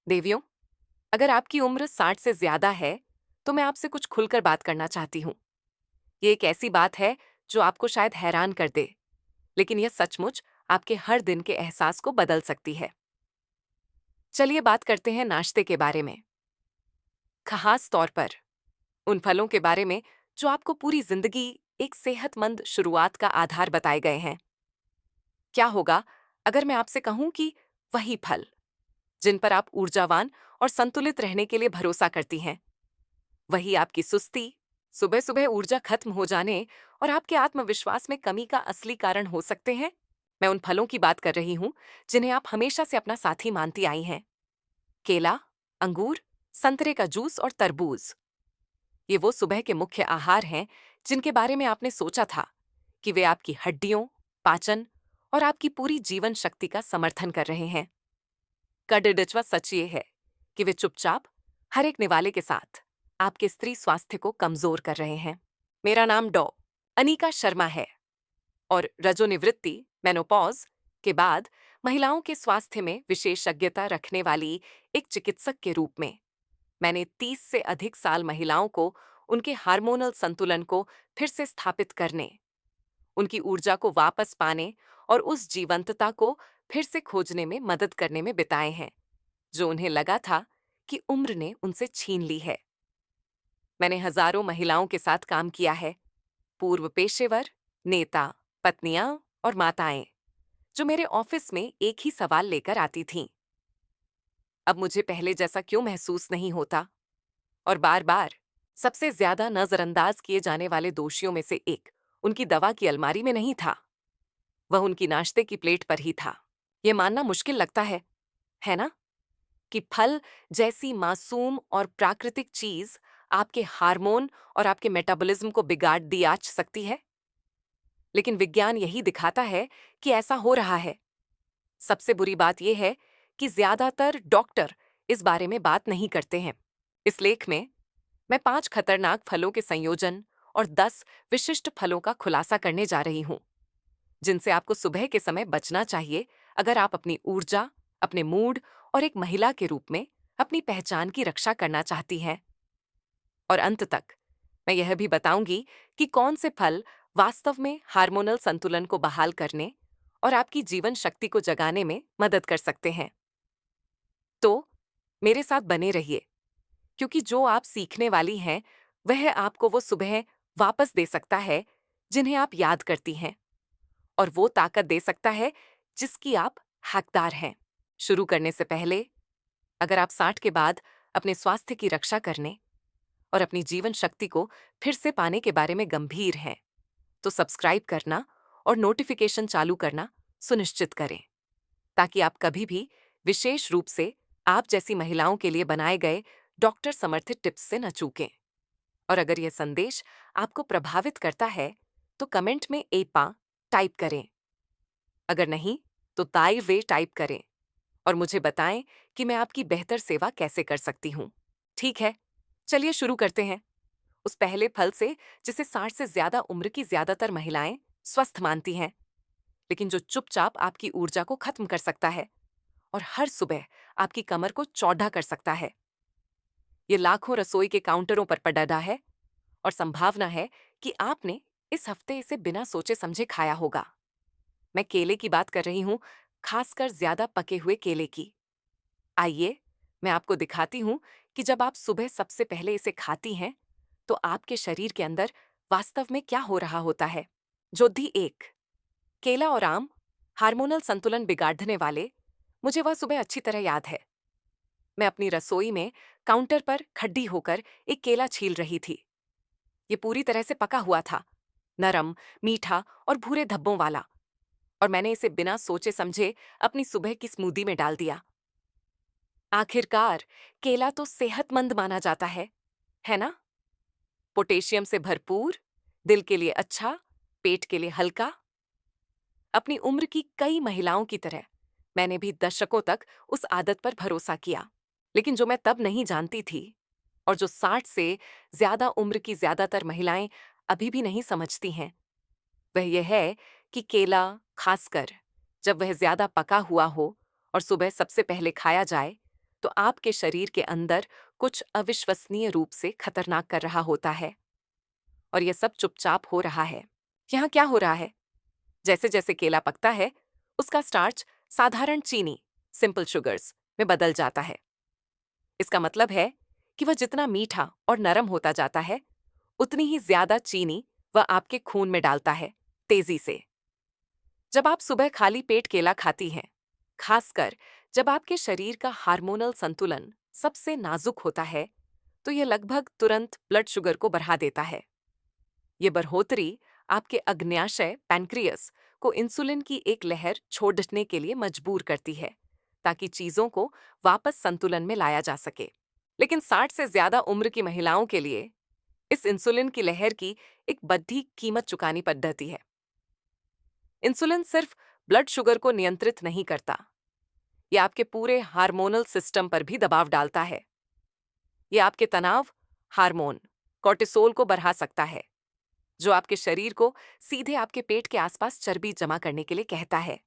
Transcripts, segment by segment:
देवियों, अगर आपकी उम्र 60 से ज्यादा है, तो मैं आपसे कुछ खुलकर बात करना चाहती हूँ। ये एक ऐसी बात है जो आपको शायद हैरान कर दे, लेकिन यह सचमुच आपके हर दिन के एहसास को बदल सकती है। चलिए बात करते हैं नाश्ते के बारे में, खास तौर पर उन फलों के बारे में जो आपको पूरी जिंदगी एक सेहतमंद शुरुआत का आधार बताए गए हैं। क्या होगा अगर मैं आपसे कहूं कि वही फल जिन पर आप ऊर्जावान और संतुलित रहने के लिए भरोसा करती हैं, वही आपकी सुस्ती, सुबह सुबह ऊर्जा खत्म हो जाने और आपके आत्मविश्वास में कमी का असली कारण हो सकते हैं। मैं उन फलों की बात कर रही हूं जिन्हें आप हमेशा से अपना साथी मानती आई हैं। केला, अंगूर, संतरे का जूस और तरबूज। ये वो सुबह के मुख्य आहार हैं जिनके बारे में आपने सोचा था कि वे आपकी हड्डियों, पाचन और आपकी पूरी जीवन शक्ति का समर्थन कर रहे हैं। कड़िड़िचवा सच ये है कि वे चुपचाप हर एक निवाले के साथ आपके स्त्री स्वास्थ्य को कमजोर कर रहे हैं। मेरा नाम डॉ अनीका शर्मा है और रजोनिवृत्ति मेनोपॉज के बाद महिलाओं के स्वास्थ्य में विशेषज्ञता रखने वाली एक चिकित्सक के रूप में मैंने 30 से अधिक साल महिलाओं को उनके हार्मोनल संतुलन को फिर से स्थापित करने, उनकी ऊर्जा को वापस पाने और उस जीवंतता को फिर से खोजने में मदद करने में बिताए हैं जो उन्हें लगा था कि उम्र ने उनसे छीन ली है। मैंने हजारों महिलाओं के साथ काम किया है, पूर्व पेशेवर, नेता, पत्नियां और माताएं, जो मेरे ऑफिस में एक ही सवाल लेकर आती थीं। अब मुझे पहले जैसा क्यों महसूस नहीं होता? और बार बार सबसे ज्यादा नजरअंदाज किए जाने वाले दोषियों में से एक उनकी दवा की अलमारी में नहीं था, वह उनकी नाश्ते की प्लेट पर ही था। यह मानना मुश्किल लगता है ना? कि फल जैसी मासूम और प्राकृतिक चीज आपके हार्मोन और आपके मेटाबॉलिज्म को बिगाड़ दिया सकती है। लेकिन विज्ञान यही दिखाता है कि ऐसा हो रहा है। सबसे बुरी बात यह है कि ज्यादातर डॉक्टर इस बारे में बात नहीं करते हैं। इस लेख में मैं 5 खतरनाक फलों के संयोजन और 10 विशिष्ट फलों का खुलासा करने जा रही हूं, जिनसे आपको सुबह के समय बचना चाहिए अगर आप अपनी ऊर्जा, अपने मूड और एक महिला के रूप में अपनी पहचान की रक्षा करना चाहती हैं। और अंत तक मैं यह भी बताऊंगी कि कौन से फल वास्तव में हार्मोनल संतुलन को बहाल करने और आपकी जीवन शक्ति को जगाने में मदद कर सकते हैं। तो मेरे साथ बने रहिए, क्योंकि जो आप सीखने वाली हैं वह आपको वो सुबह वापस दे सकता है जिन्हें आप याद करती हैं, और वो ताकत दे सकता है जिसकी आप हकदार हैं। शुरू करने से पहले, अगर आप 60 के बाद अपने स्वास्थ्य की रक्षा करने और अपनी जीवन शक्ति को फिर से पाने के बारे में गंभीर हैं, तो सब्सक्राइब करना और नोटिफिकेशन चालू करना सुनिश्चित करें, ताकि आप कभी भी, विशेष रूप से आप जैसी महिलाओं के लिए बनाए गए डॉक्टर समर्थित टिप्स से न चूकें। और अगर यह संदेश आपको प्रभावित करता है, तो कमेंट में एपा टाइप करें। अगर नहीं, तो ताई वे टाइप करें और मुझे बताएं कि मैं आपकी बेहतर सेवा कैसे कर सकती हूँ। ठीक है, चलिए शुरू करते हैं उस पहले फल से जिसे 60 से ज्यादा उम्र की ज्यादातर महिलाएं स्वस्थ मानती हैं, लेकिन जो चुपचाप आपकी ऊर्जा को खत्म कर सकता है और हर सुबह आपकी कमर को चौड़ा कर सकता है। ये लाखों रसोई के काउंटरों पर पड़ा है और संभावना है कि आपने इस हफ्ते इसे बिना सोचे समझे खाया होगा। मैं केले की बात कर रही हूं, खासकर ज्यादा पके हुए केले की। आइए, मैं आपको दिखाती हूं कि जब आप सुबह सबसे पहले इसे खाती हैं, तो आपके शरीर के अंदर वास्तव में क्या हो रहा होता है। जोधी 1, केला और आम, हार्मोनल संतुलन बिगाड़ने वाले। मुझे वह सुबह अच्छी तरह याद है। मैं अपनी रसोई में काउंटर पर खड्डी होकर एक केला छील रही थी। ये पूरी तरह से पका हुआ था, नरम, मीठा और भूरे धब्बों वाला, और मैंने इसे बिना सोचे समझे अपनी सुबह की स्मूदी में डाल दिया। आखिरकार, केला तो सेहतमंद माना जाता है ना? पोटेशियम से भरपूर, दिल के लिए अच्छा, पेट के लिए हल्का। अपनी उम्र की कई महिलाओं की तरह मैंने भी दशकों तक उस आदत पर भरोसा किया, लेकिन जो मैं तब नहीं जानती थी और जो 60 से ज्यादा उम्र की ज्यादातर महिलाएं अभी भी नहीं समझती हैं, वह यह है कि केला, खासकर जब वह ज्यादा पका हुआ हो और सुबह सबसे पहले खाया जाए, तो आपके शरीर के अंदर कुछ अविश्वसनीय रूप से खतरनाक कर रहा होता है, और यह सब चुपचाप हो रहा है। यहाँ क्या हो रहा है? जैसे जैसे केला पकता है, उसका स्टार्च साधारण चीनी, सिंपल शुगर्स, में बदल जाता है। इसका मतलब है कि वह जितना मीठा और नरम होता जाता है, उतनी ही ज्यादा चीनी वह आपके खून में डालता है, तेजी से। जब आप सुबह खाली पेट केला खाती हैं, खासकर जब आपके शरीर का हार्मोनल संतुलन सबसे नाजुक होता है, तो यह लगभग तुरंत ब्लड शुगर को बढ़ा देता है। ये बढ़ोतरी आपके अग्न्याशय पैनक्रियस को इंसुलिन की एक लहर छोड़ने के लिए मजबूर करती है, ताकि चीजों को वापस संतुलन में लाया जा सके। लेकिन 60 से ज्यादा उम्र की महिलाओं के लिए इस इंसुलिन की लहर की एक बड़ी कीमत चुकानी पड़ती है। इंसुलिन सिर्फ ब्लड शुगर को नियंत्रित नहीं करता, यह आपके पूरे हार्मोनल सिस्टम पर भी दबाव डालता है। यह आपके तनाव हार्मोन कोर्टिसोल को बढ़ा सकता है, जो आपके शरीर को सीधे आपके पेट के आसपास चर्बी जमा करने के लिए कहता है।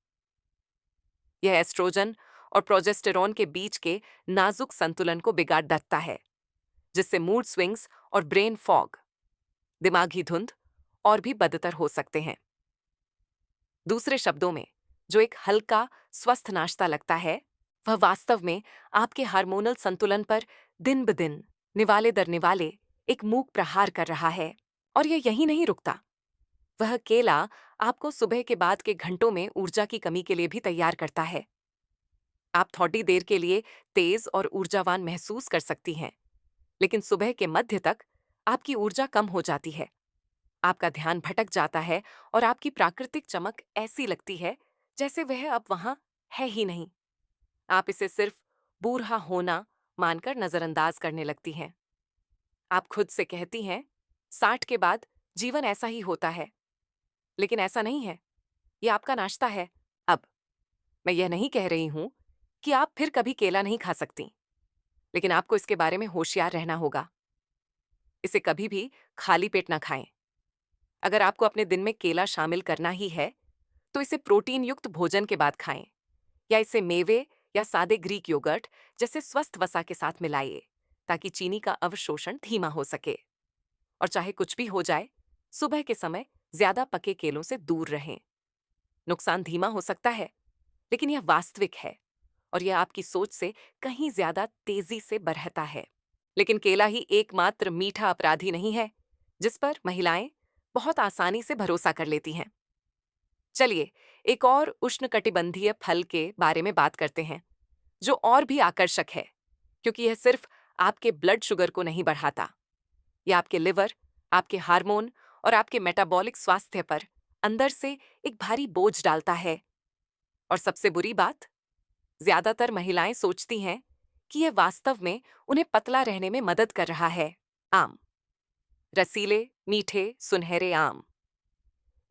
यह एस्ट्रोजन और प्रोजेस्टेरॉन के बीच के नाजुक संतुलन को बिगाड़ देता है, जिससे मूड स्विंग्स और ब्रेन फॉग, दिमागी धुंध, और भी बदतर हो सकते हैं। दूसरे शब्दों में, जो एक हल्का स्वस्थ नाश्ता लगता है, वह वास्तव में आपके हार्मोनल संतुलन पर दिन ब दिन, निवाले दर निवाले, एक मूक प्रहार कर रहा है। और यह यही नहीं रुकता, वह केला आपको सुबह के बाद के घंटों में ऊर्जा की कमी के लिए भी तैयार करता है। आप थोड़ी देर के लिए तेज और ऊर्जावान महसूस कर सकती हैं, लेकिन सुबह के मध्य तक आपकी ऊर्जा कम हो जाती है। आपका ध्यान भटक जाता है और आपकी प्राकृतिक चमक ऐसी लगती है जैसे वह अब वहां है ही नहीं। आप इसे सिर्फ बूढ़ा होना मानकर नजरअंदाज करने लगती हैं। आप खुद से कहती हैं, 60 के बाद जीवन ऐसा ही होता है। लेकिन ऐसा नहीं है, यह आपका नाश्ता है। अब मैं यह नहीं कह रही हूं कि आप फिर कभी केला नहीं खा सकती, लेकिन आपको इसके बारे में होशियार रहना होगा। इसे कभी भी खाली पेट ना खाएं। अगर आपको अपने दिन में केला शामिल करना ही है, तो इसे प्रोटीन युक्त भोजन के बाद खाएं, या इसे मेवे या सादे ग्रीक योगर्ट जैसे स्वस्थ वसा के साथ मिलाइए, ताकि चीनी का अवशोषण धीमा हो सके। और चाहे कुछ भी हो जाए, सुबह के समय ज्यादा पके केलों से दूर रहें। नुकसान धीमा हो सकता है, लेकिन यह वास्तविक है, और यह आपकी सोच से कहीं ज्यादा तेजी से बढ़ता है। लेकिन केला ही एकमात्र मीठा अपराधी नहीं है जिस पर महिलाएं बहुत आसानी से भरोसा कर लेती हैं। चलिए एक और उष्णकटिबंधीय फल के बारे में बात करते हैं, जो और भी आकर्षक है, क्योंकि यह सिर्फ आपके ब्लड शुगर को नहीं बढ़ाता, यह आपके लिवर, आपके हार्मोन और आपके मेटाबॉलिक स्वास्थ्य पर अंदर से एक भारी बोझ डालता है। और सबसे बुरी बात, ज्यादातर महिलाएं सोचती हैं कि यह वास्तव में उन्हें पतला रहने में मदद कर रहा है। आम, रसीले, मीठे, सुनहरे आम,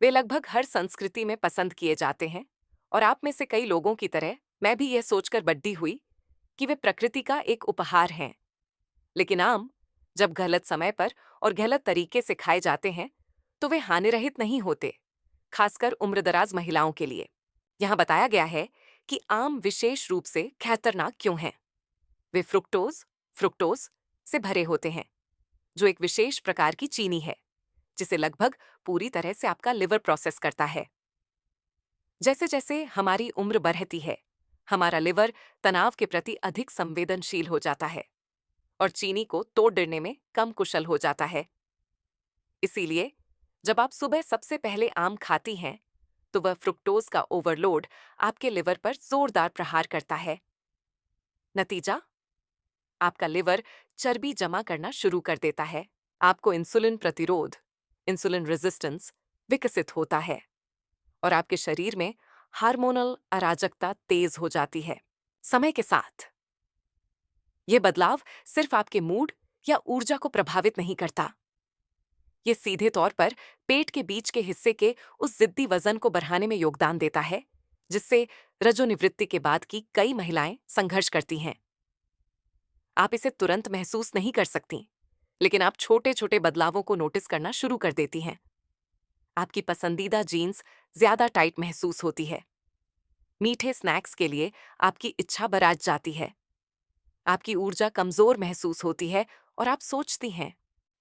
वे लगभग हर संस्कृति में पसंद किए जाते हैं, और आप में से कई लोगों की तरह मैं भी यह सोचकर बड़ी हुई कि वे प्रकृति का एक उपहार हैं। लेकिन आम जब गलत समय पर और गलत तरीके से खाए जाते हैं, तो वे हानिरहित नहीं होते, खासकर उम्रदराज महिलाओं के लिए। यहाँ बताया गया है कि आम विशेष रूप से खतरनाक क्यों हैं। वे फ्रुक्टोज से भरे होते हैं, जो एक विशेष प्रकार की चीनी है, जिसे लगभग पूरी तरह से आपका लिवर प्रोसेस करता है। जैसे जैसे हमारी उम्र बढ़ती है, हमारा लिवर तनाव के प्रति अधिक संवेदनशील हो जाता है और चीनी को तोड़ देने में कम कुशल हो जाता है। इसीलिए जब आप सुबह सबसे पहले आम खाती हैं, तो वह फ्रुक्टोज का ओवरलोड आपके लिवर पर जोरदार प्रहार करता है। नतीजा, आपका लिवर चर्बी जमा करना शुरू कर देता है। आपको इंसुलिन प्रतिरोध, इंसुलिन रेजिस्टेंस, विकसित होता है, और आपके शरीर में हार्मोनल अराजकता तेज हो जाती है। समय के साथ यह बदलाव सिर्फ आपके मूड या ऊर्जा को प्रभावित नहीं करता, यह सीधे तौर पर पेट के बीच के हिस्से के उस जिद्दी वजन को बढ़ाने में योगदान देता है, जिससे रजोनिवृत्ति के बाद की कई महिलाएं संघर्ष करती हैं। आप इसे तुरंत महसूस नहीं कर सकती, लेकिन आप छोटे छोटे बदलावों को नोटिस करना शुरू कर देती हैं। आपकी पसंदीदा जीन्स ज्यादा टाइट महसूस होती है। मीठे स्नैक्स के लिए आपकी इच्छा बराज जाती है। आपकी ऊर्जा कमजोर महसूस होती है और आप सोचती हैं,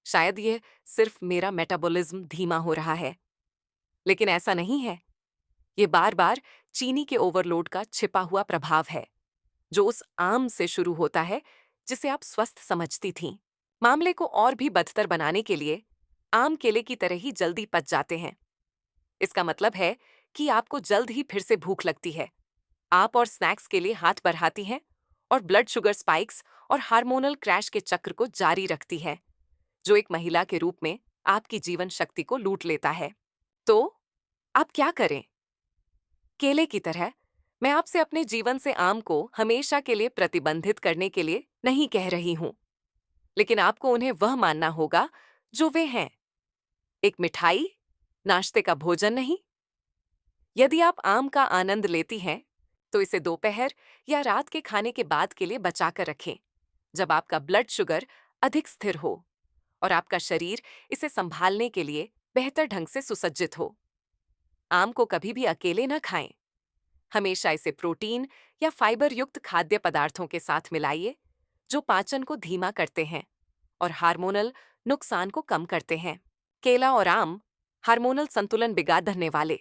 शायद ये सिर्फ मेरा मेटाबॉलिज्म धीमा हो रहा है। लेकिन ऐसा नहीं है। ये बार बार चीनी के ओवरलोड का छिपा हुआ प्रभाव है, जो उस आम से शुरू होता है जिसे आप स्वस्थ समझती थीं। मामले को और भी बदतर बनाने के लिए आम केले की तरह ही जल्दी पच जाते हैं। इसका मतलब है कि आपको जल्द ही फिर से भूख लगती है। आप और स्नैक्स के लिए हाथ बढ़ाती हैं और ब्लड शुगर स्पाइक्स और हार्मोनल क्रैश के चक्र को जारी रखती है, जो एक महिला के रूप में आपकी जीवन शक्ति को लूट लेता है। तो आप क्या करें? केले की तरह मैं आपसे अपने जीवन से आम को हमेशा के लिए प्रतिबंधित करने के लिए नहीं कह रही हूं, लेकिन आपको उन्हें वह मानना होगा जो वे हैं, एक मिठाई, नाश्ते का भोजन नहीं। यदि आप आम का आनंद लेती हैं, तो इसे दोपहर या रात के खाने के बाद के लिए बचा कर रखें, जब आपका ब्लड शुगर अधिक स्थिर हो और आपका शरीर इसे संभालने के लिए बेहतर ढंग से सुसज्जित हो। आम को कभी भी अकेले न खाएं। हमेशा इसे प्रोटीन या फाइबर युक्त खाद्य पदार्थों के साथ मिलाइए, जो पाचन को धीमा करते हैं और हार्मोनल नुकसान को कम करते हैं। केला और आम हार्मोनल संतुलन बिगाड़ने वाले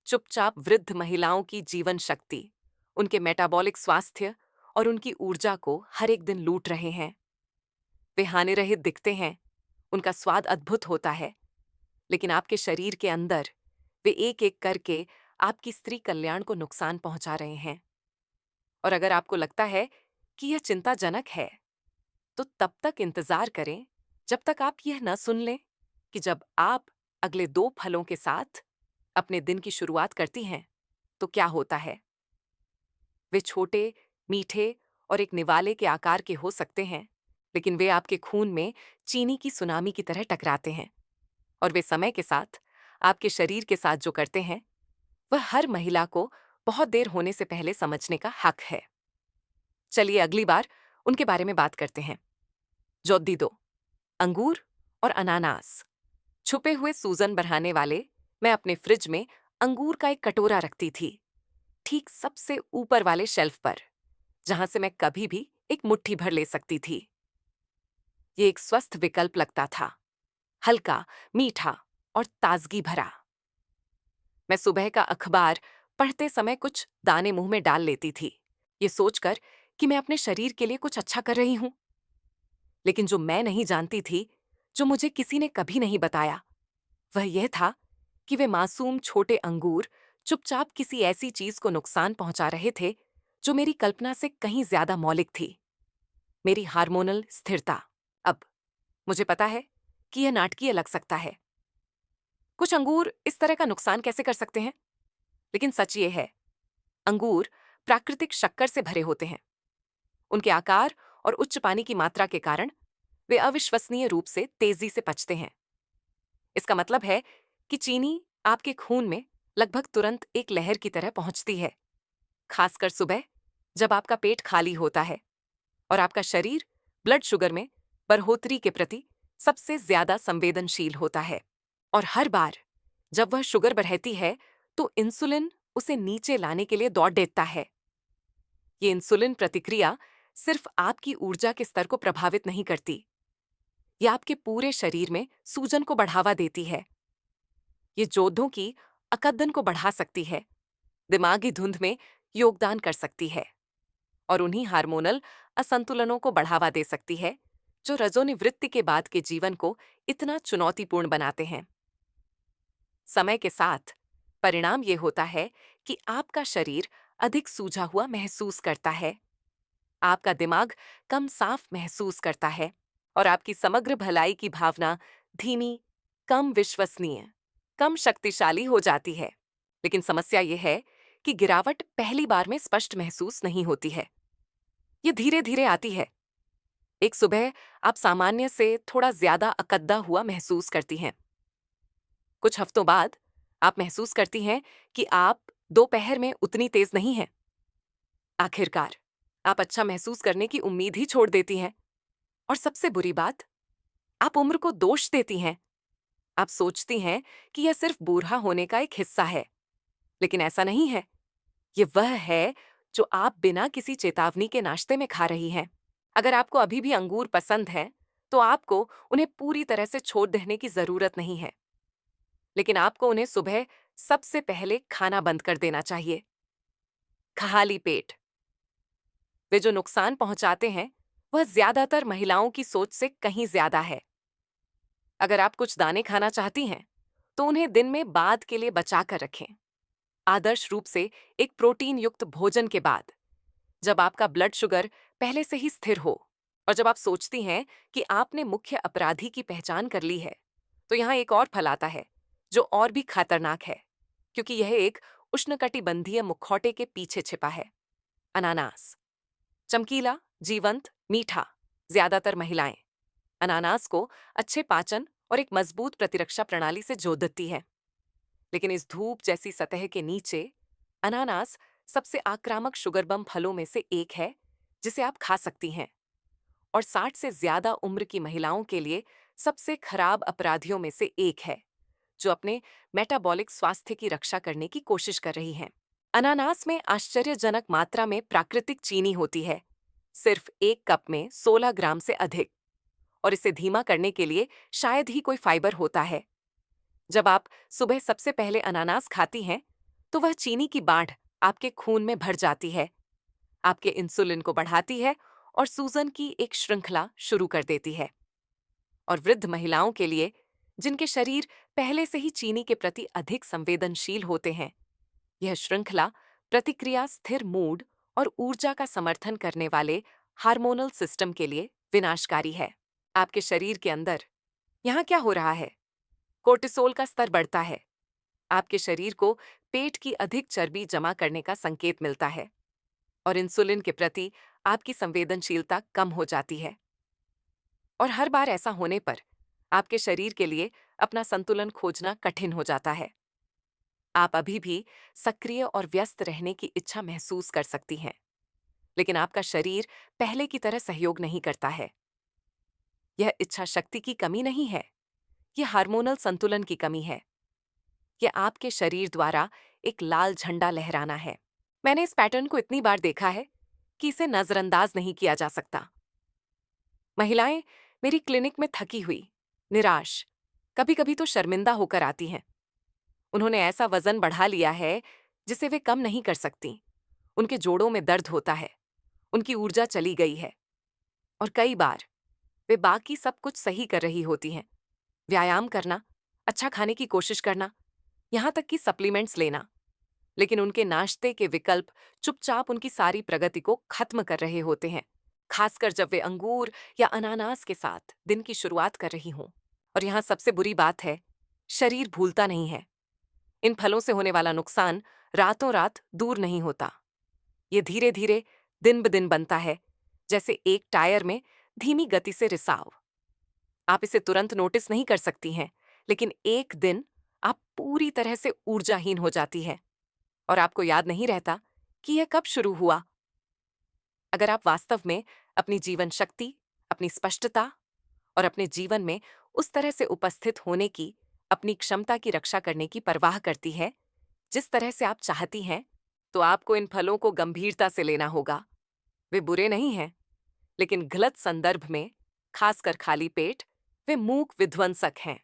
चुपचाप वृद्ध महिलाओं की जीवन शक्ति, उनके मेटाबॉलिक स्वास्थ्य और उनकी ऊर्जा को हर एक दिन लूट रहे हैं। वे हानिरहित दिखते हैं, उनका स्वाद अद्भुत होता है, लेकिन आपके शरीर के अंदर वे एक एक करके आपकी स्त्री कल्याण को नुकसान पहुंचा रहे हैं। और अगर आपको लगता है कि यह चिंताजनक है, तो तब तक इंतजार करें जब तक आप यह न सुन लें कि जब आप अगले 2 फलों के साथ अपने दिन की शुरुआत करती हैं, तो क्या होता है। वे छोटे, मीठे और एक निवाले के आकार के हो सकते हैं, लेकिन वे आपके खून में चीनी की सुनामी की तरह टकराते हैं और वे समय के साथ आपके शरीर के साथ जो करते हैं, वह हर महिला को बहुत देर होने से पहले समझने का हक है। चलिए अगली बार उनके बारे में बात करते हैं। जोद्दी दो, अंगूर और अनानास। छुपे हुए सूजन बढ़ाने वाले, मैं अपने फ्रिज में अंगूर का एक कटोरा रखती थी, ठीक सबसे ऊपर वाले शेल्फ पर, जहां से मैं कभी भी एक मुट्ठी भर ले सकती थी। ये एक स्वस्थ विकल्प लगता था, हल्का, मीठा और ताजगी भरा। मैं सुबह का अखबार पढ़ते समय कुछ दाने मुंह में डाल लेती थी, ये सोचकर कि मैं अपने शरीर के लिए कुछ अच्छा कर रही हूं। लेकिन जो मैं नहीं जानती थी, जो मुझे किसी ने कभी नहीं बताया, वह यह था कि वे मासूम छोटे अंगूर चुपचाप किसी ऐसी चीज को नुकसान पहुंचा रहे थे जो मेरी कल्पना से कहीं ज्यादा मौलिक थी, मेरी हार्मोनल स्थिरता। अब मुझे पता है कि यह नाटकीय लग सकता है। कुछ अंगूर इस तरह का नुकसान कैसे कर सकते हैं? लेकिन सच ये है, अंगूर प्राकृतिक शक्कर से भरे होते हैं। उनके आकार और उच्च पानी की मात्रा के कारण वे अविश्वसनीय रूप से तेजी से पचते हैं। इसका मतलब है कि चीनी आपके खून में लगभग तुरंत एक लहर की तरह पहुंचती है, खासकर सुबह जब आपका पेट खाली होता है और आपका शरीर ब्लड शुगर में बढ़ोतरी के प्रति सबसे ज्यादा संवेदनशील होता है। और हर बार जब वह शुगर बढ़ती है, तो इंसुलिन उसे नीचे लाने के लिए दौड़ देता है। ये इंसुलिन प्रतिक्रिया सिर्फ आपकी ऊर्जा के स्तर को प्रभावित नहीं करती, यह आपके पूरे शरीर में सूजन को बढ़ावा देती है। ये जोधों की अकद्दन को बढ़ा सकती है, दिमागी धुंध में योगदान कर सकती है और उन्हीं हार्मोनल असंतुलनों को बढ़ावा दे सकती है जो रजोनिवृत्ति के बाद के जीवन को इतना चुनौतीपूर्ण बनाते हैं। समय के साथ परिणाम ये होता है कि आपका शरीर अधिक सूजा हुआ महसूस करता है, आपका दिमाग कम साफ महसूस करता है और आपकी समग्र भलाई की भावना धीमी, कम विश्वसनीय, कम शक्तिशाली हो जाती है। लेकिन समस्या यह है कि गिरावट पहली बार में स्पष्ट महसूस नहीं होती है, ये धीरे धीरे आती है। एक सुबह आप सामान्य से थोड़ा ज्यादा अकद्दा हुआ महसूस करती हैं। कुछ हफ्तों बाद आप महसूस करती हैं कि आप दोपहर में उतनी तेज नहीं हैं। आखिरकार आप अच्छा महसूस करने की उम्मीद ही छोड़ देती हैं। और सबसे बुरी बात, आप उम्र को दोष देती हैं। आप सोचती हैं कि यह सिर्फ बूढ़ा होने का एक हिस्सा है, लेकिन ऐसा नहीं है। ये वह है जो आप बिना किसी चेतावनी के नाश्ते में खा रही हैं। अगर आपको अभी भी अंगूर पसंद है, तो आपको उन्हें पूरी तरह से छोड़ देने की जरूरत नहीं है, लेकिन आपको उन्हें सुबह सबसे पहले खाना बंद कर देना चाहिए। खाली पेट वे जो नुकसान पहुंचाते हैं, वह ज्यादातर महिलाओं की सोच से कहीं ज्यादा है। अगर आप कुछ दाने खाना चाहती हैं, तो उन्हें दिन में बाद के लिए बचा कर रखें। आदर्श रूप से एक प्रोटीन युक्त भोजन के बाद, जब आपका ब्लड शुगर पहले से ही स्थिर हो और जब आप सोचती हैं कि आपने मुख्य अपराधी की पहचान कर ली है, तो यहाँ एक और फल आता है जो और भी खतरनाक है, क्योंकि यह एक उष्णकटिबंधीय मुखौटे के पीछे छिपा है। अनानास चमकीला, जीवंत, मीठा। ज्यादातर महिलाएं अनानास को अच्छे पाचन और एक मजबूत प्रतिरक्षा प्रणाली से जोड़ती है, लेकिन इस धूप जैसी सतह के नीचे अनानास सबसे आक्रामक शुगर बम फलों में से एक है जिसे आप खा सकती हैं, और 60 से ज्यादा उम्र की महिलाओं के लिए सबसे खराब अपराधियों में से एक है, जो अपने मेटाबॉलिक स्वास्थ्य की रक्षा करने की कोशिश कर रही हैं। अनानास में आश्चर्यजनक मात्रा में प्राकृतिक चीनी होती है, सिर्फ 1 कप में 16 ग्राम से अधिक, और इसे धीमा करने के लिए शायद ही कोई फाइबर होता है। जब आप सुबह सबसे पहले अनानास खाती हैं, तो वह चीनी की बाढ़ आपके खून में भर जाती है, आपके इंसुलिन को बढ़ाती है और सूजन की एक श्रृंखला शुरू कर देती है। और वृद्ध महिलाओं के लिए, जिनके शरीर पहले से ही चीनी के प्रति अधिक संवेदनशील होते हैं, यह श्रृंखला प्रतिक्रिया स्थिर मूड और ऊर्जा का समर्थन करने वाले हार्मोनल सिस्टम के लिए विनाशकारी है। आपके शरीर के अंदर यहाँ क्या हो रहा है? कोर्टिसोल का स्तर बढ़ता है, आपके शरीर को पेट की अधिक चर्बी जमा करने का संकेत मिलता है, और इंसुलिन के प्रति आपकी संवेदनशीलता कम हो जाती है। और हर बार ऐसा होने पर आपके शरीर के लिए अपना संतुलन खोजना कठिन हो जाता है। आप अभी भी सक्रिय और व्यस्त रहने की इच्छा महसूस कर सकती हैं, लेकिन आपका शरीर पहले की तरह सहयोग नहीं करता है। यह इच्छा शक्ति की कमी नहीं है, यह हार्मोनल संतुलन की कमी है। यह आपके शरीर द्वारा एक लाल झंडा लहराना है। मैंने इस पैटर्न को इतनी बार देखा है कि इसे नजरअंदाज नहीं किया जा सकता। महिलाएं मेरी क्लिनिक में थकी हुई, निराश, कभी कभी तो शर्मिंदा होकर आती हैं। उन्होंने ऐसा वजन बढ़ा लिया है जिसे वे कम नहीं कर सकती। उनके जोड़ों में दर्द होता है, उनकी ऊर्जा चली गई है, और कई बार वे बाकी सब कुछ सही कर रही होती हैं। व्यायाम करना, अच्छा खाने की कोशिश करना, यहाँ तक कि सप्लीमेंट्स लेना, लेकिन उनके नाश्ते के विकल्प चुपचाप उनकी सारी प्रगति को खत्म कर रहे होते हैं, खासकर जब वे अंगूर या अनानास के साथ दिन की शुरुआत कर रही हों। और यहाँ सबसे बुरी बात है, शरीर भूलता नहीं है। इन फलों से होने वाला नुकसान रातों रात दूर नहीं होता। ये धीरे धीरे, दिन ब दिन बनता है, जैसे एक टायर में धीमी गति से रिसाव। आप इसे तुरंत नोटिस नहीं कर सकती हैं, लेकिन एक दिन आप पूरी तरह से ऊर्जाहीन हो जाती है और आपको याद नहीं रहता कि यह कब शुरू हुआ। अगर आप वास्तव में अपनी जीवन शक्ति, अपनी स्पष्टता और अपने जीवन में उस तरह से उपस्थित होने की, अपनी क्षमता की रक्षा करने की परवाह करती है जिस तरह से आप चाहती हैं, तो आपको इन फलों को गंभीरता से लेना होगा। वे बुरे नहीं हैं, लेकिन गलत संदर्भ में, खासकर खाली पेट, वे मूक विध्वंसक हैं,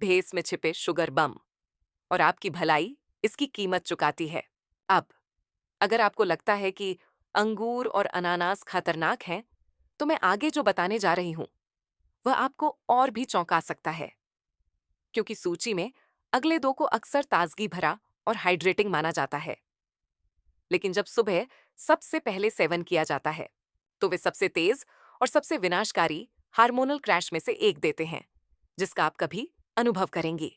भेस में छिपे शुगर बम, और आपकी भलाई इसकी कीमत चुकाती है। अब अगर आपको लगता है कि अंगूर और अनानास खतरनाक हैं, तो मैं आगे जो बताने जा रही हूं वह आपको और भी चौंका सकता है, क्योंकि सूची में अगले दो को अक्सर ताजगी भरा और हाइड्रेटिंग माना जाता है, लेकिन जब सुबह सबसे पहले सेवन किया जाता है, तो वे सबसे तेज और सबसे विनाशकारी हार्मोनल क्रैश में से एक देते हैं, जिसका आप कभी अनुभव करेंगी।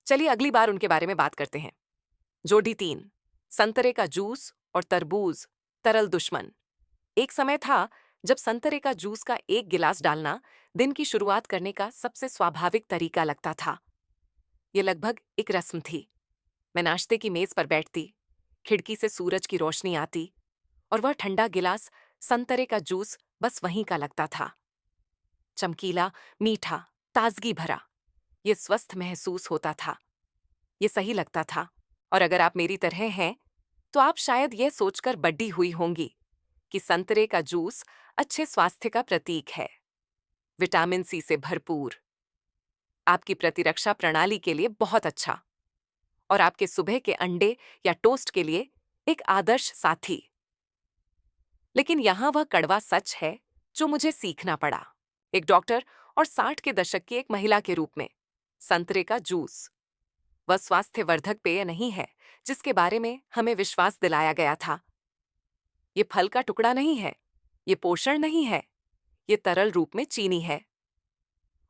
चलिए अगली बार उनके बारे में बात करते हैं। जोड़ी 3, संतरे का जूस और तरबूज, तरल दुश्मन। एक समय था जब संतरे का जूस का एक गिलास डालना दिन की शुरुआत करने का सबसे स्वाभाविक तरीका लगता था। यह लगभग एक रस्म थी। मैं नाश्ते की मेज पर बैठती, खिड़की से सूरज की रोशनी आती, और वह ठंडा गिलास संतरे का जूस बस वहीं का लगता था। चमकीला, मीठा, ताजगी भरा, ये स्वस्थ महसूस होता था, ये सही लगता था। और अगर आप मेरी तरह हैं, तो आप शायद यह सोचकर बड़ी हुई होंगी कि संतरे का जूस अच्छे स्वास्थ्य का प्रतीक है, विटामिन सी से भरपूर, आपकी प्रतिरक्षा प्रणाली के लिए बहुत अच्छा और आपके सुबह के अंडे या टोस्ट के लिए एक आदर्श साथी। लेकिन यहां वह कड़वा सच है जो मुझे सीखना पड़ा, एक डॉक्टर और 60 के दशक की एक महिला के रूप में। संतरे का जूस वह स्वास्थ्यवर्धक पेय नहीं है जिसके बारे में हमें विश्वास दिलाया गया था। ये फल का टुकड़ा नहीं है, ये पोषण नहीं है, ये तरल रूप में चीनी है।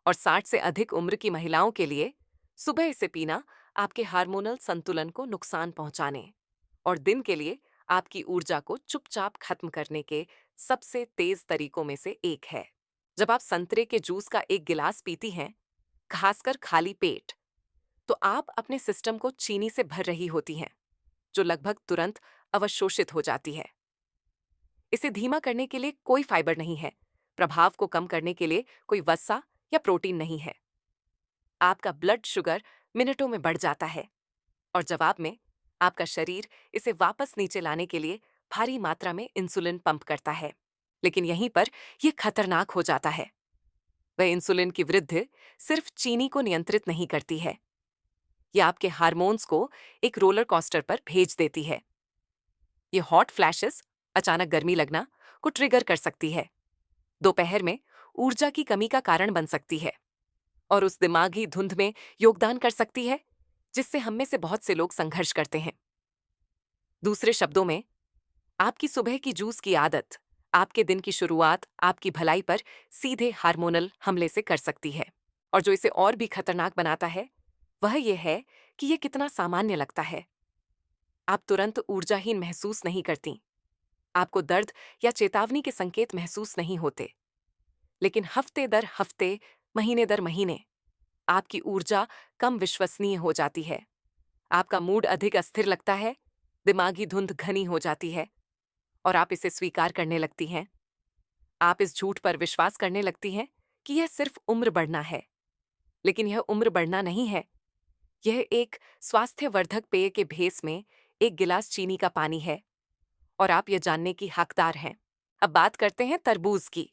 और 60 से अधिक उम्र की महिलाओं के लिए सुबह इसे पीना आपके हार्मोनल संतुलन को नुकसान पहुंचाने और दिन के लिए आपकी ऊर्जा को चुपचाप खत्म करने के सबसे तेज तरीकों में से एक है। जब आप संतरे के जूस का एक गिलास पीती हैं, खासकर खाली पेट, तो आप अपने सिस्टम को चीनी से भर रही होती हैं, जो लगभग तुरंत अवशोषित हो जाती है। इसे धीमा करने के लिए कोई फाइबर नहीं है, प्रभाव को कम करने के लिए कोई वसा या प्रोटीन नहीं है। आपका ब्लड शुगर मिनटों में बढ़ जाता है और जवाब में आपका शरीर इसे वापस नीचे लाने के लिए भारी मात्रा में इंसुलिन पंप करता है। लेकिन यहीं पर यह खतरनाक हो जाता है। वह इंसुलिन की वृद्धि सिर्फ चीनी को नियंत्रित नहीं करती है, यह आपके हार्मोन्स को एक रोलर कोस्टर पर भेज देती है। ये हॉट फ्लैशेस, अचानक गर्मी लगना, को ट्रिगर कर सकती है, दोपहर में ऊर्जा की कमी का कारण बन सकती है और उस दिमागी धुंध में योगदान कर सकती है जिससे हम में से बहुत से लोग संघर्ष करते हैं। दूसरे शब्दों में, आपकी सुबह की जूस की आदत आपके दिन की शुरुआत आपकी भलाई पर सीधे हार्मोनल हमले से कर सकती है। और जो इसे और भी खतरनाक बनाता है वह यह है कि यह कितना सामान्य लगता है। आप तुरंत ऊर्जाहीन महसूस नहीं करती, आपको दर्द या चेतावनी के संकेत महसूस नहीं होते, लेकिन हफ्ते दर हफ्ते, महीने दर महीने आपकी ऊर्जा कम विश्वसनीय हो जाती है। आपका मूड अधिक अस्थिर लगता है, दिमागी धुंध घनी हो जाती है और आप इसे स्वीकार करने लगती हैं। आप इस झूठ पर विश्वास करने लगती हैं कि यह सिर्फ उम्र बढ़ना है, लेकिन यह उम्र बढ़ना नहीं है। यह एक स्वास्थ्यवर्धक पेय के भेस में एक गिलास चीनी का पानी है और आप यह जानने की हकदार हैं। अब बात करते हैं तरबूज की।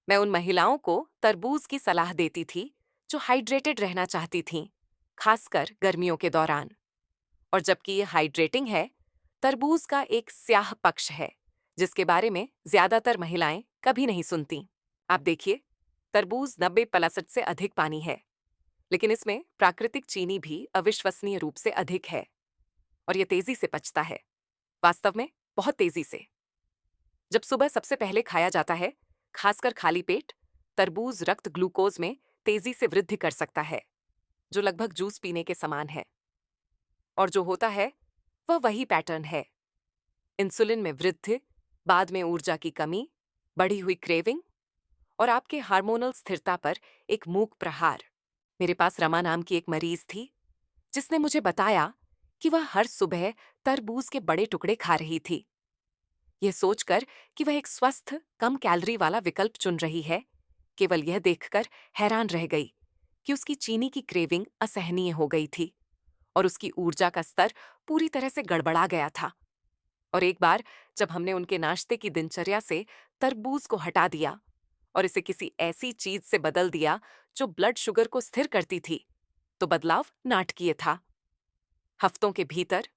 मैं उन महिलाओं को तरबूज की सलाह देती थी जो हाइड्रेटेड रहना चाहती थीं, खासकर गर्मियों के दौरान। और जबकि ये हाइड्रेटिंग है, तरबूज का एक स्याह पक्ष है जिसके बारे में ज्यादातर महिलाएं कभी नहीं सुनती। आप देखिए, तरबूज 90% से अधिक पानी है, लेकिन इसमें प्राकृतिक चीनी भी अविश्वसनीय रूप से अधिक है और यह तेजी से पचता है, वास्तव में बहुत तेजी से। जब सुबह सबसे पहले खाया जाता है, खासकर खाली पेट, तरबूज रक्त ग्लूकोज में तेजी से वृद्धि कर सकता है, जो लगभग जूस पीने के समान है। और जो होता है वह वही पैटर्न है, इंसुलिन में वृद्धि, बाद में ऊर्जा की कमी, बढ़ी हुई क्रेविंग और आपके हार्मोनल स्थिरता पर एक मूक प्रहार। मेरे पास रमा नाम की एक मरीज थी जिसने मुझे बताया कि वह हर सुबह तरबूज के बड़े टुकड़े खा रही थी। यह सोचकर कि वह एक स्वस्थ, कम कैलोरी वाला विकल्प चुन रही है, केवल यह देखकर हैरान रह गई कि उसकी चीनी की क्रेविंग असहनीय हो गई थी और उसकी ऊर्जा का स्तर पूरी तरह से गड़बड़ा गया था। और एक बार जब हमने उनके नाश्ते की दिनचर्या से तरबूज को हटा दिया और इसे किसी ऐसी चीज से बदल दिया जो ब्लड शुगर को स्थिर करती थी, तो बदलाव नाटकीय था। हफ्तों के भीतर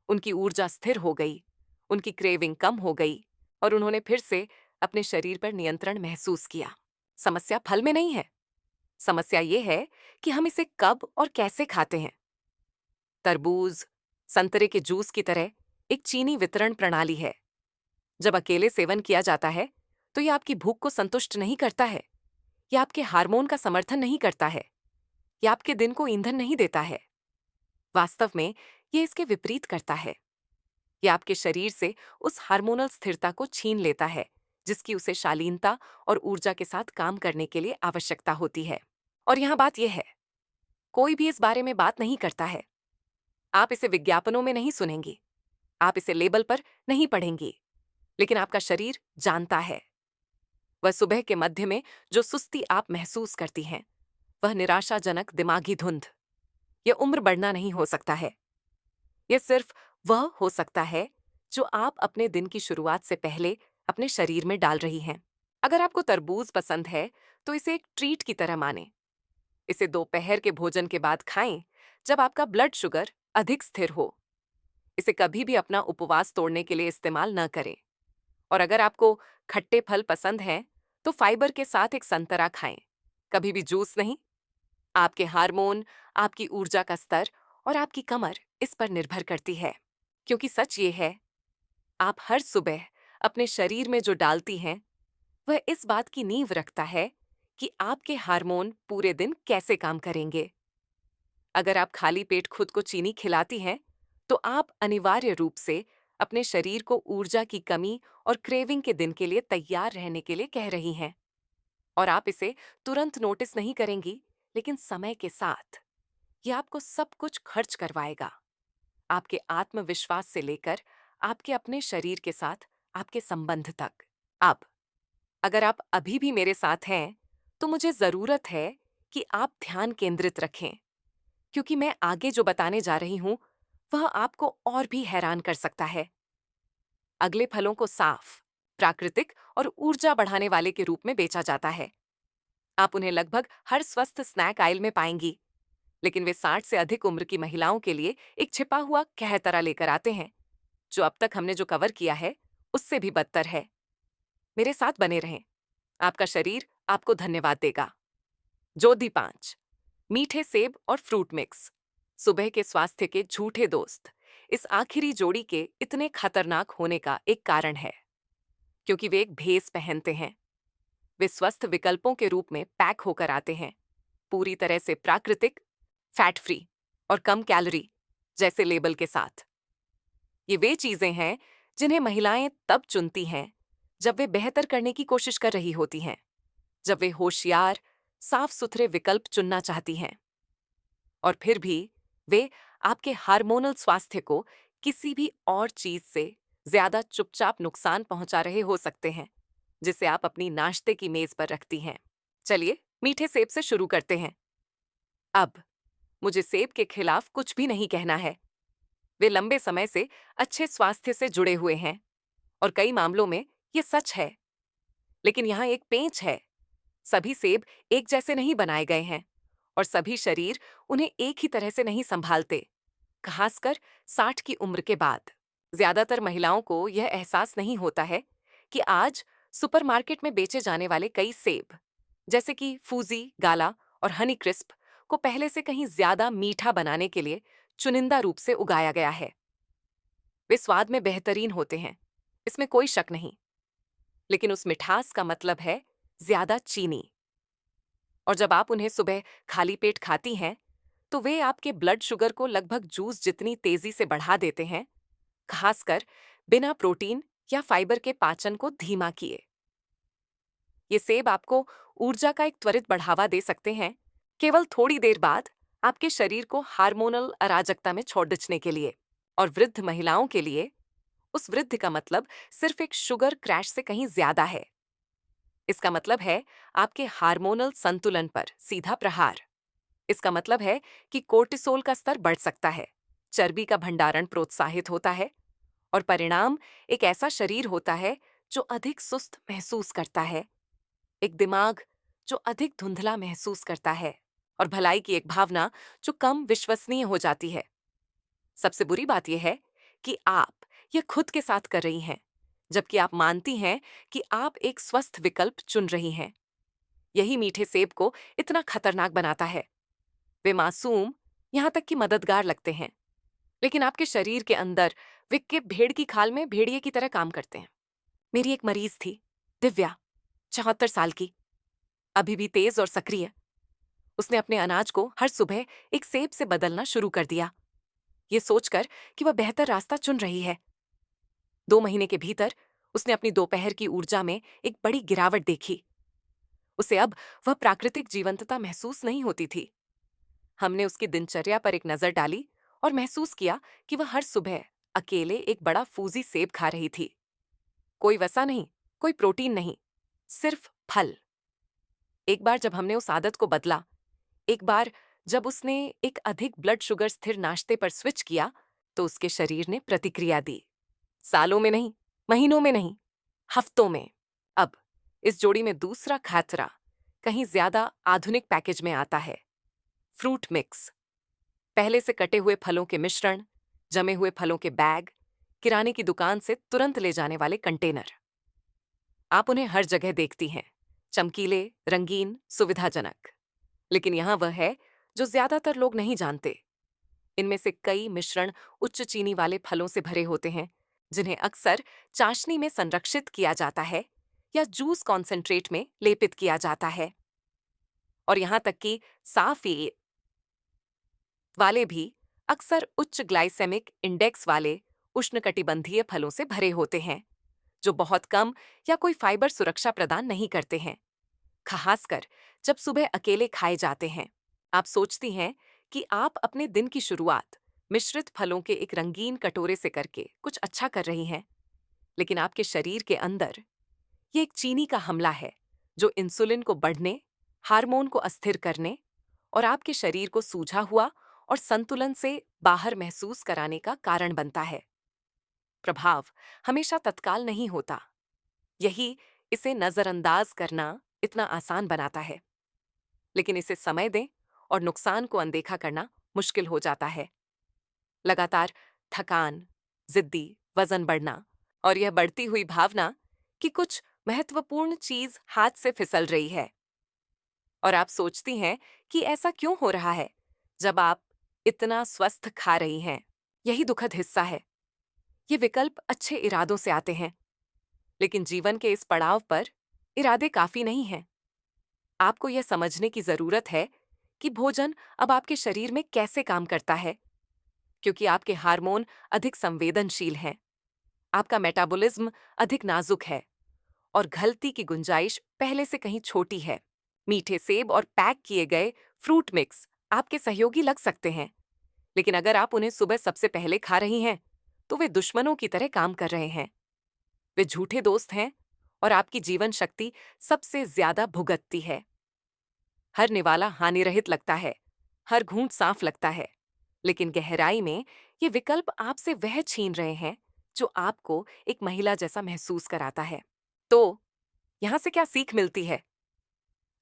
उनकी ऊर्जा स्थिर हो गई, उनकी क्रेविंग कम हो गई और उन्होंने फिर से अपने शरीर पर नियंत्रण महसूस किया। समस्या फल में नहीं है, समस्या ये है कि हम इसे कब और कैसे खाते हैं। तरबूज, संतरे के जूस की तरह एक चीनी वितरण प्रणाली है। जब अकेले सेवन किया जाता है तो यह आपकी भूख को संतुष्ट नहीं करता है, यह आपके हार्मोन का समर्थन नहीं करता है, यह आपके दिन को ईंधन नहीं देता है। वास्तव में यह इसके विपरीत करता है। यह आपके शरीर से उस हार्मोनल स्थिरता को छीन लेता है जिसकी उसे शालीनता और ऊर्जा के साथ काम करने के लिए आवश्यकता होती है। और यहां बात यह है, कोई भी इस बारे में बात नहीं करता है। आप इसे विज्ञापनों में नहीं सुनेंगी, आप इसे लेबल पर नहीं पढ़ेंगी, लेकिन आपका शरीर जानता है। वह सुबह के मध्य में जो सुस्ती आप महसूस करती हैं, वह निराशाजनक दिमागी धुंध, यह उम्र बढ़ना नहीं हो सकता है। यह सिर्फ वह हो सकता है जो आप अपने दिन की शुरुआत से पहले अपने शरीर में डाल रही हैं। अगर आपको तरबूज पसंद है तो इसे एक ट्रीट की तरह मानें। इसे दोपहर के भोजन के बाद खाएं, जब आपका ब्लड शुगर अधिक स्थिर हो। इसे कभी भी अपना उपवास तोड़ने के लिए इस्तेमाल न करें। और अगर आपको खट्टे फल पसंद हैं, तो फाइबर के साथ एक संतरा खाएं, कभी भी जूस नहीं। आपके हार्मोन, आपकी ऊर्जा का स्तर और आपकी कमर इस पर निर्भर करती है। क्योंकि सच ये है, आप हर सुबह अपने शरीर में जो डालती हैं, वह इस बात की नींव रखता है कि आपके हार्मोन पूरे दिन कैसे काम करेंगे। अगर आप खाली पेट खुद को चीनी खिलाती हैं, तो आप अनिवार्य रूप से अपने शरीर को ऊर्जा की कमी और क्रेविंग के दिन के लिए तैयार रहने के लिए कह रही हैं। और आप इसे तुरंत नोटिस नहीं करेंगी, लेकिन समय के साथ ये आपको सब कुछ खर्च करवाएगा, आपके आत्मविश्वास से लेकर आपके अपने शरीर के साथ आपके संबंध तक। अब अगर आप अभी भी मेरे साथ हैं, तो मुझे जरूरत है कि आप ध्यान केंद्रित रखें, क्योंकि मैं आगे जो बताने जा रही हूं वह आपको और भी हैरान कर सकता है। अगले फलों को साफ, प्राकृतिक और ऊर्जा बढ़ाने वाले के रूप में बेचा जाता है। आप उन्हें लगभग हर स्वस्थ स्नैक आइल में पाएंगी, लेकिन वे 60 से अधिक उम्र की महिलाओं के लिए एक छिपा हुआ कहतरा लेकर आते हैं, जो अब तक हमने जो कवर किया है उससे भी बदतर है। मेरे साथ बने रहें, आपका शरीर आपको धन्यवाद देगा। जोधी 5, मीठे सेब और फ्रूट मिक्स, सुबह के स्वास्थ्य के झूठे दोस्त, इस आखिरी जोड़ी के इतने खतरनाक होने का एक कारण है, क्योंकि वे एक भेस पहनते हैं। वे स्वस्थ विकल्पों के रूप में पैक होकर आते हैं, पूरी तरह से प्राकृतिक, फैट फ्री और कम कैलोरी जैसे लेबल के साथ। ये वे चीजें हैं जिन्हें महिलाएं तब चुनती हैं जब वे बेहतर करने की कोशिश कर रही होती हैं, जब वे होशियार, साफ सुथरे विकल्प चुनना चाहती हैं। और फिर भी वे आपके हार्मोनल स्वास्थ्य को किसी भी और चीज से ज्यादा चुपचाप नुकसान पहुंचा रहे हो सकते हैं, जिसे आप अपनी नाश्ते की मेज पर रखती हैं। चलिए मीठे सेब से शुरू करते हैं। अब मुझे सेब के खिलाफ कुछ भी नहीं कहना है। वे लंबे समय से अच्छे स्वास्थ्य से जुड़े हुए हैं और कई मामलों में ये सच है। लेकिन यहाँ एक पेंच है, सभी सेब एक जैसे नहीं बनाए गए हैं और सभी शरीर उन्हें एक ही तरह से नहीं संभालते, खासकर 60 की उम्र के बाद। ज्यादातर महिलाओं को यह एहसास नहीं होता है कि आज सुपरमार्केट में बेचे जाने वाले कई सेब, जैसे कि फूजी, गाला और हनी क्रिस्प, को पहले से कहीं ज्यादा मीठा बनाने के लिए चुनिंदा रूप से उगाया गया है। वे स्वाद में बेहतरीन होते हैं, इसमें कोई शक नहीं, लेकिन उस मिठास का मतलब है ज्यादा चीनी। और जब आप उन्हें सुबह खाली पेट खाती हैं, तो वे आपके ब्लड शुगर को लगभग जूस जितनी तेजी से बढ़ा देते हैं, खासकर बिना प्रोटीन या फाइबर के पाचन को धीमा किए। ये सेब आपको ऊर्जा का एक त्वरित बढ़ावा दे सकते हैं, केवल थोड़ी देर बाद आपके शरीर को हार्मोनल अराजकता में छोड़ दिचने के लिए। और वृद्ध महिलाओं के लिए उस वृद्ध का मतलब सिर्फ एक शुगर क्रैश से कहीं ज्यादा है। इसका मतलब है आपके हार्मोनल संतुलन पर सीधा प्रहार। इसका मतलब है कि कोर्टिसोल का स्तर बढ़ सकता है, चर्बी का भंडारण प्रोत्साहित होता है और परिणाम एक ऐसा शरीर होता है जो अधिक सुस्त महसूस करता है, एक दिमाग जो अधिक धुंधला महसूस करता है और भलाई की एक भावना जो कम विश्वसनीय हो जाती है। सबसे बुरी बात यह है कि आप यह खुद के साथ कर रही हैं, जबकि आप मानती हैं कि आप एक स्वस्थ विकल्प चुन रही हैं। यही मीठे सेब को इतना खतरनाक बनाता है। वे मासूम, यहां तक कि मददगार लगते हैं, लेकिन आपके शरीर के अंदर वे के भेड़ की खाल में भेड़िए की तरह काम करते हैं। मेरी एक मरीज थी, दिव्या, 74 साल की, अभी भी तेज और सक्रिय। उसने अपने अनाज को हर सुबह एक सेब से बदलना शुरू कर दिया, ये सोचकर कि वह बेहतर रास्ता चुन रही है। 2 महीने के भीतर उसने अपनी दोपहर की ऊर्जा में एक बड़ी गिरावट देखी। उसे अब वह प्राकृतिक जीवंतता महसूस नहीं होती थी। हमने उसकी दिनचर्या पर एक नजर डाली और महसूस किया कि वह हर सुबह अकेले एक बड़ा फूजी सेब खा रही थी। कोई वसा नहीं, कोई प्रोटीन नहीं, सिर्फ फल। एक बार जब हमने उस आदत को बदला, एक बार जब उसने एक अधिक ब्लड शुगर स्थिर नाश्ते पर स्विच किया, तो उसके शरीर ने प्रतिक्रिया दी। सालों में नहीं, महीनों में नहीं, हफ्तों में। अब इस जोड़ी में दूसरा खतरा कहीं ज्यादा आधुनिक पैकेज में आता है। फ्रूट मिक्स, पहले से कटे हुए फलों के मिश्रण, जमे हुए फलों के बैग, किराने की दुकान से तुरंत ले जाने वाले कंटेनर। आप उन्हें हर जगह देखती हैं, चमकीले, रंगीन, सुविधाजनक। लेकिन यहां वह है जो ज्यादातर लोग नहीं जानते। इनमें से कई मिश्रण उच्च चीनी वाले फलों से भरे होते हैं, जिन्हें अक्सर चाशनी में संरक्षित किया जाता है या जूस कॉन्सेंट्रेट में लेपित किया जाता है। और यहां तक कि साफ ये वाले भी अक्सर उच्च ग्लाइसेमिक इंडेक्स वाले उष्णकटिबंधीय फलों से भरे होते हैं, जो बहुत कम या कोई फाइबर सुरक्षा प्रदान नहीं करते हैं, खासकर जब सुबह अकेले खाए जाते हैं। आप सोचती हैं कि आप अपने दिन की शुरुआत मिश्रित फलों के एक रंगीन कटोरे से करके कुछ अच्छा कर रही हैं, लेकिन आपके शरीर के अंदर ये एक चीनी का हमला है जो इंसुलिन को बढ़ने, हार्मोन को अस्थिर करने और आपके शरीर को सूझा हुआ और संतुलन से बाहर महसूस कराने का कारण बनता है। प्रभाव हमेशा तत्काल नहीं होता। यही इसे नजरअंदाज करना इतना आसान बनाता है। लेकिन इसे समय दें और नुकसान को अनदेखा करना मुश्किल हो जाता है। लगातार थकान, जिद्दी, वजन बढ़ना और यह बढ़ती हुई भावना कि कुछ महत्वपूर्ण चीज हाथ से फिसल रही है। और आप सोचती हैं कि ऐसा क्यों हो रहा है जब आप इतना स्वस्थ खा रही हैं। यही दुखद हिस्सा है। ये विकल्प अच्छे इरादों से आते हैं, लेकिन जीवन के इस पड़ाव पर इरादे काफी नहीं हैं। आपको यह समझने की जरूरत है कि भोजन अब आपके शरीर में कैसे काम करता है, क्योंकि आपके हार्मोन अधिक संवेदनशील हैं, आपका मेटाबॉलिज्म अधिक नाजुक है और गलती की गुंजाइश पहले से कहीं छोटी है। मीठे सेब और पैक किए गए फ्रूट मिक्स आपके सहयोगी लग सकते हैं, लेकिन अगर आप उन्हें सुबह सबसे पहले खा रही हैं, तो वे दुश्मनों की तरह काम कर रहे हैं। वे झूठे दोस्त हैं और आपकी जीवन शक्ति सबसे ज्यादा भुगतती है। हर निवाला हानिरहित लगता है, हर घूंट साफ लगता है, लेकिन गहराई में ये विकल्प आपसे वह छीन रहे हैं जो आपको एक महिला जैसा महसूस कराता है। तो यहां से क्या सीख मिलती है?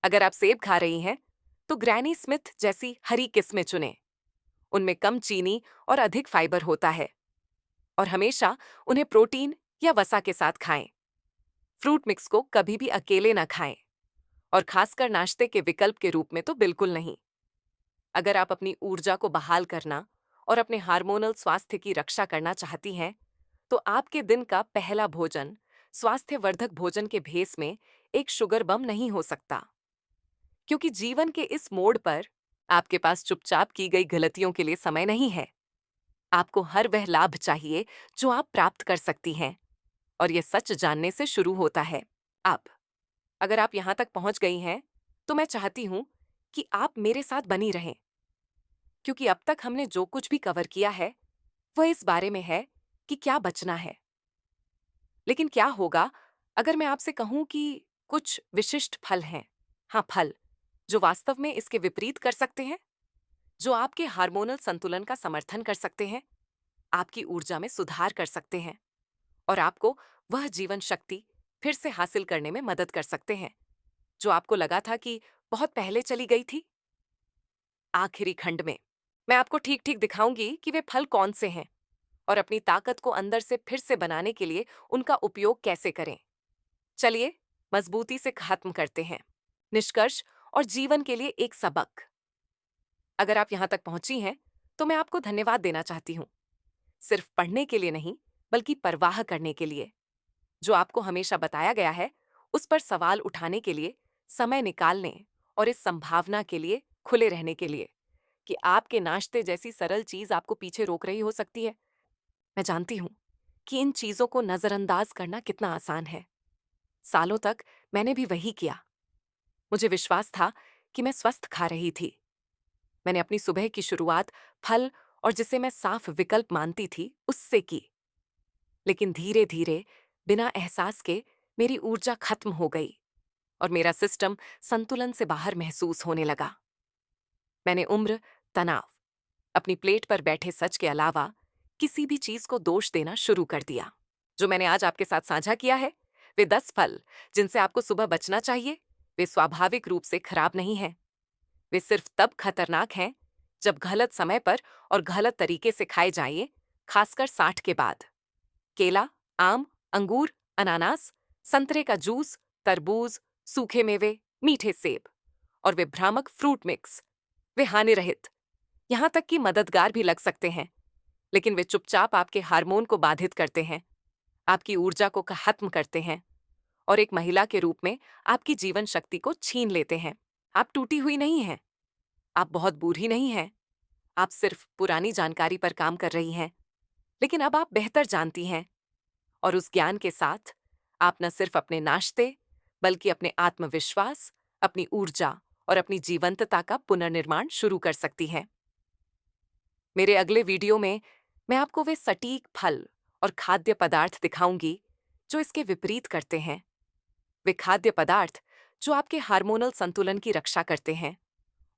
अगर आप सेब खा रही हैं, तो ग्रैनी स्मिथ जैसी हरी किस्में चुनें। उनमें कम चीनी और अधिक फाइबर होता है, और हमेशा उन्हें प्रोटीन या वसा के साथ खाएं। फ्रूट मिक्स को कभी भी अकेले ना खाएं, और खासकर नाश्ते के विकल्प के रूप में तो बिल्कुल नहीं। अगर आप अपनी ऊर्जा को बहाल करना और अपने हार्मोनल स्वास्थ्य की रक्षा करना चाहती हैं, तो आपके दिन का पहला भोजन स्वास्थ्यवर्धक भोजन के भेस में एक शुगर बम नहीं हो सकता। क्योंकि जीवन के इस मोड़ पर आपके पास चुपचाप की गई गलतियों के लिए समय नहीं है। आपको हर वह लाभ चाहिए जो आप प्राप्त कर सकती हैं, और यह सच जानने से शुरू होता है। अब अगर आप यहां तक पहुंच गई हैं, तो मैं चाहती हूं कि आप मेरे साथ बनी रहें, क्योंकि अब तक हमने जो कुछ भी कवर किया है वह इस बारे में है कि क्या बचना है। लेकिन क्या होगा अगर मैं आपसे कहूं कि कुछ विशिष्ट फल हैं, हाँ फल, जो वास्तव में इसके विपरीत कर सकते हैं, जो आपके हार्मोनल संतुलन का समर्थन कर सकते हैं, आपकी ऊर्जा में सुधार कर सकते हैं और आपको वह जीवन शक्ति फिर से हासिल करने में मदद कर सकते हैं जो आपको लगा था कि बहुत पहले चली गई थी। आखिरी खंड में मैं आपको ठीक ठीक दिखाऊंगी कि वे फल कौन से हैं और अपनी ताकत को अंदर से फिर से बनाने के लिए उनका उपयोग कैसे करें। चलिए मजबूती से खत्म करते हैं निष्कर्ष और जीवन के लिए एक सबक। अगर आप यहां तक पहुंची हैं, तो मैं आपको धन्यवाद देना चाहती हूं, सिर्फ पढ़ने के लिए नहीं, बल्कि परवाह करने के लिए। जो आपको हमेशा बताया गया है, उस पर सवाल उठाने के लिए, समय निकालने और इस संभावना के लिए खुले रहने के लिए कि आपके नाश्ते जैसी सरल चीज आपको पीछे रोक रही हो सकती है। मैं जानती हूं कि इन चीजों को नजरअंदाज करना कितना आसान है। सालों तक मैंने भी वही किया। मुझे विश्वास था कि मैं स्वस्थ खा रही थी। मैंने अपनी सुबह की शुरुआत फल और जिसे मैं साफ विकल्प मानती थी उससे की। लेकिन धीरे धीरे, बिना एहसास के, मेरी ऊर्जा खत्म हो गई और मेरा सिस्टम संतुलन से बाहर महसूस होने लगा। मैंने उम्र, तनाव, अपनी प्लेट पर बैठे सच के अलावा किसी भी चीज को दोष देना शुरू कर दिया। जो मैंने आज आपके साथ साझा किया है, वे 10 फल जिनसे आपको सुबह बचना चाहिए, वे स्वाभाविक रूप से खराब नहीं हैं। वे सिर्फ तब खतरनाक हैं जब गलत समय पर और गलत तरीके से खाए जाएं, खासकर 60 के बाद। केला, आम, अंगूर, अनानास, संतरे का जूस, तरबूज, सूखे मेवे, मीठे सेब और वे भ्रामक फ्रूट मिक्स, वे हानि रहित, यहां तक कि मददगार भी लग सकते हैं, लेकिन वे चुपचाप आपके हार्मोन को बाधित करते हैं, आपकी ऊर्जा को खत्म करते हैं और एक महिला के रूप में आपकी जीवन शक्ति को छीन लेते हैं। आप टूटी हुई नहीं हैं, आप बहुत बूढ़ी नहीं हैं, आप सिर्फ पुरानी जानकारी पर काम कर रही हैं, लेकिन अब आप बेहतर जानती हैं और उस ज्ञान के साथ आप न सिर्फ अपने नाश्ते, बल्कि अपने आत्मविश्वास, अपनी ऊर्जा और अपनी जीवंतता का पुनर्निर्माण शुरू कर सकती हैं। मेरे अगले वीडियो में मैं आपको वे सटीक फल और खाद्य पदार्थ दिखाऊंगी जो इसके विपरीत करते हैं। वे खाद्य पदार्थ जो आपके हार्मोनल संतुलन की रक्षा करते हैं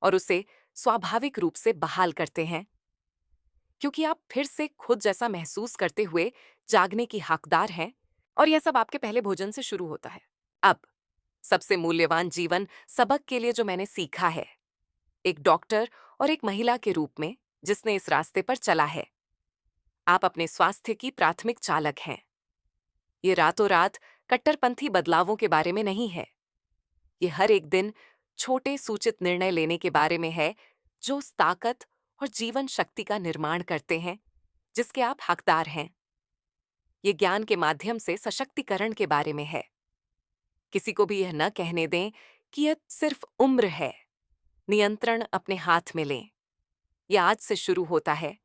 और उसे स्वाभाविक रूप से बहाल करते हैं, क्योंकि आप फिर से खुद जैसा महसूस करते हुए जागने की हकदार हैं और यह सब आपके पहले भोजन से शुरू होता है। अब सबसे मूल्यवान जीवन सबक के लिए जो मैंने सीखा है, एक डॉक्टर और एक महिला के रूप में जिसने इस रास्ते पर चला है, आप अपने स्वास्थ्य की प्राथमिक चालक हैं। ये रातों रात कट्टरपंथी बदलावों के बारे में नहीं है। ये हर एक दिन छोटे सूचित निर्णय लेने के बारे में है जो उस ताकत और जीवन शक्ति का निर्माण करते हैं जिसके आप हकदार हैं। ये ज्ञान के माध्यम से सशक्तिकरण के बारे में है। किसी को भी यह न कहने दें कि यह सिर्फ उम्र है। नियंत्रण अपने हाथ में लें। यह आज से शुरू होता है।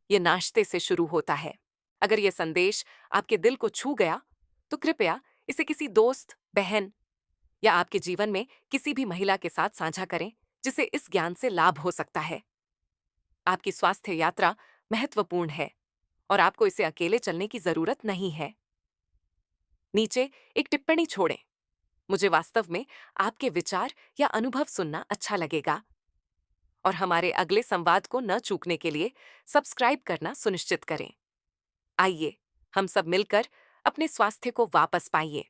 यह नाश्ते से शुरू होता है। अगर यह संदेश आपके दिल को छू गया, तो कृपया इसे किसी दोस्त, बहन या आपके जीवन में किसी भी महिला के साथ साझा करें जिसे इस ज्ञान से लाभ हो सकता है। आपकी स्वास्थ्य यात्रा महत्वपूर्ण है और आपको इसे अकेले चलने की जरूरत नहीं है। नीचे एक टिप्पणी छोड़ें। मुझे वास्तव में आपके विचार या अनुभव सुनना अच्छा लगेगा। और हमारे अगले संवाद को न चूकने के लिए सब्सक्राइब करना सुनिश्चित करें। आइए हम सब मिलकर अपने स्वास्थ्य को वापस पाइए।